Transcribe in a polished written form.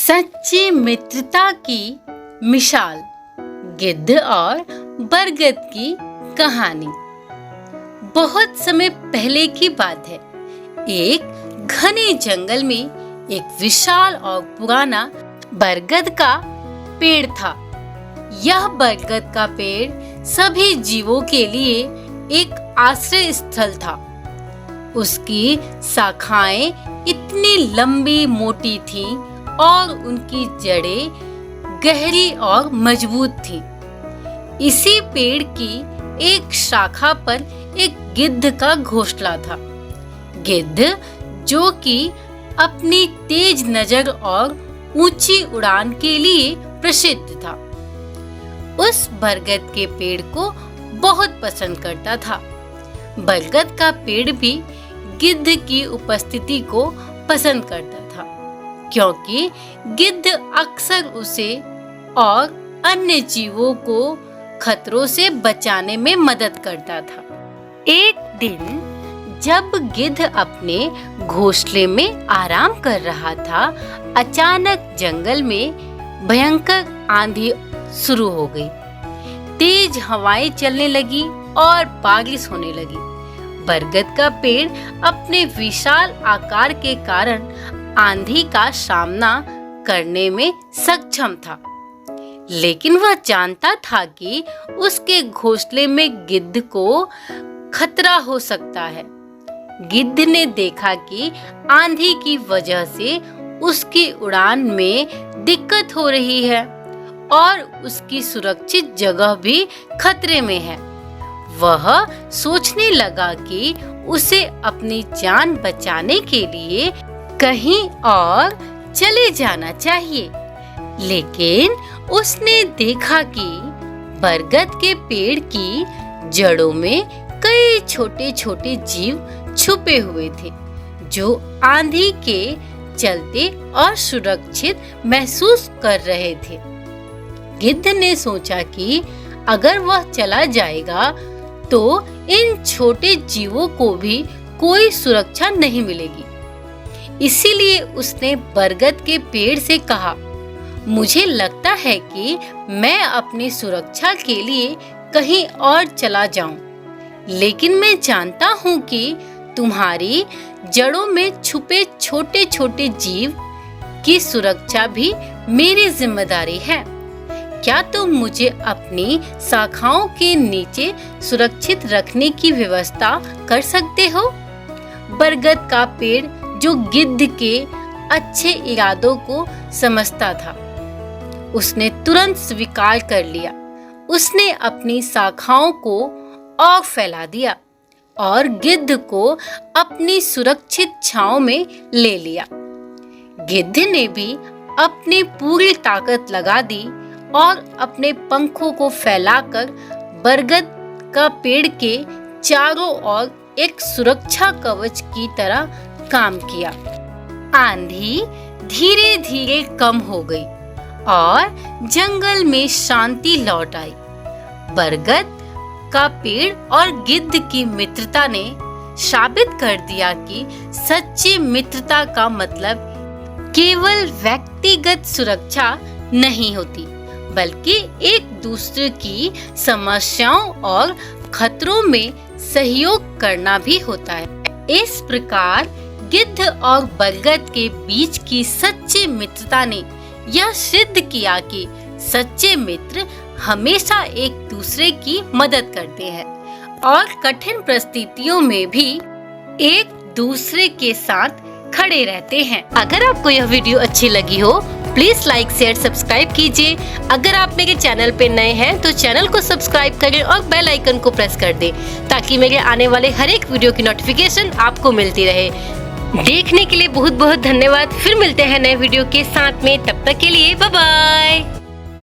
सच्ची मित्रता की मिसाल, गिद्ध और बरगद की कहानी। बहुत समय पहले की बात है। एक घने जंगल में एक विशाल और पुराना बरगद का पेड़ था। यह बरगद का पेड़ सभी जीवों के लिए एक आश्रय स्थल था। उसकी शाखाएं इतनी लंबी मोटी थीं और उनकी जड़ें गहरी और मजबूत थीं। इसी पेड़ की एक शाखा पर एक गिद्ध का घोंसला था। गिद्ध, जो कि अपनी तेज नजर और ऊंची उड़ान के लिए प्रसिद्ध था, उस बरगद के पेड़ को बहुत पसंद करता था। बरगद का पेड़ भी गिद्ध की उपस्थिति को पसंद करता था, क्योंकि गिद्ध अक्सर उसे और अन्य जीवों को खतरों से बचाने में मदद करता था। एक दिन जब गिद्ध अपने घोंसले में आराम कर रहा था, अचानक जंगल में भयंकर आंधी शुरू हो गई। तेज हवाएं चलने लगी और बारिश होने लगी। बरगद का पेड़ अपने विशाल आकार के कारण आंधी का सामना करने में सक्षम था, लेकिन वह जानता था कि उसके घोंसले में गिद्ध को खतरा हो सकता है। गिद्ध ने देखा कि आंधी की वजह से उसकी उड़ान में दिक्कत हो रही है और उसकी सुरक्षित जगह भी खतरे में है। वह सोचने लगा कि उसे अपनी जान बचाने के लिए कहीं और चले जाना चाहिए। लेकिन उसने देखा कि बरगद के पेड़ की जड़ों में कई छोटे छोटे जीव छुपे हुए थे, जो आंधी के चलते और सुरक्षित महसूस कर रहे थे। गिद्ध ने सोचा कि अगर वह चला जाएगा तो इन छोटे जीवों को भी कोई सुरक्षा नहीं मिलेगी। इसीलिए उसने बरगद के पेड़ से कहा, मुझे लगता है कि मैं अपनी सुरक्षा के लिए कहीं और चला जाऊं, लेकिन मैं जानता हूं कि तुम्हारी जड़ों में छुपे छोटे छोटे जीव की सुरक्षा भी मेरी जिम्मेदारी है। क्या तुम मुझे अपनी शाखाओं के नीचे सुरक्षित रखने की व्यवस्था कर सकते हो? बरगद का पेड़, जो गिद्ध के अच्छे इरादों को समझता था, उसने तुरंत स्वीकार कर लिया। उसने अपनी शाखाओं को और फैला दिया और गिद्ध को अपनी सुरक्षित छांव में ले लिया। गिद्ध ने भी अपनी पूरी ताकत लगा दी और अपने पंखों को फैलाकर बरगद का पेड़ के चारों ओर एक सुरक्षा कवच की तरह काम किया। आंधी धीरे धीरे कम हो गई और जंगल में शांति लौट आई। बरगद का पेड़ और गिद्ध की मित्रता ने साबित कर दिया कि सच्ची मित्रता का मतलब केवल व्यक्तिगत सुरक्षा नहीं होती, बल्कि एक दूसरे की समस्याओं और खतरों में सहयोग करना भी होता है। इस प्रकार गिद्ध और बरगद के बीच की सच्ची मित्रता ने यह सिद्ध किया कि सच्चे मित्र हमेशा एक दूसरे की मदद करते हैं और कठिन परिस्थितियों में भी एक दूसरे के साथ खड़े रहते हैं। अगर आपको यह वीडियो अच्छी लगी हो, प्लीज लाइक, शेयर, सब्सक्राइब कीजिए। अगर आप मेरे चैनल पे नए हैं तो चैनल को सब्सक्राइब करें और बेल आइकन को प्रेस कर दें, ताकि मेरे आने वाले हर एक वीडियो की नोटिफिकेशन आपको मिलती रहे। देखने के लिए बहुत बहुत धन्यवाद। फिर मिलते हैं नए वीडियो के साथ में, तब तक के लिए बाय बाय।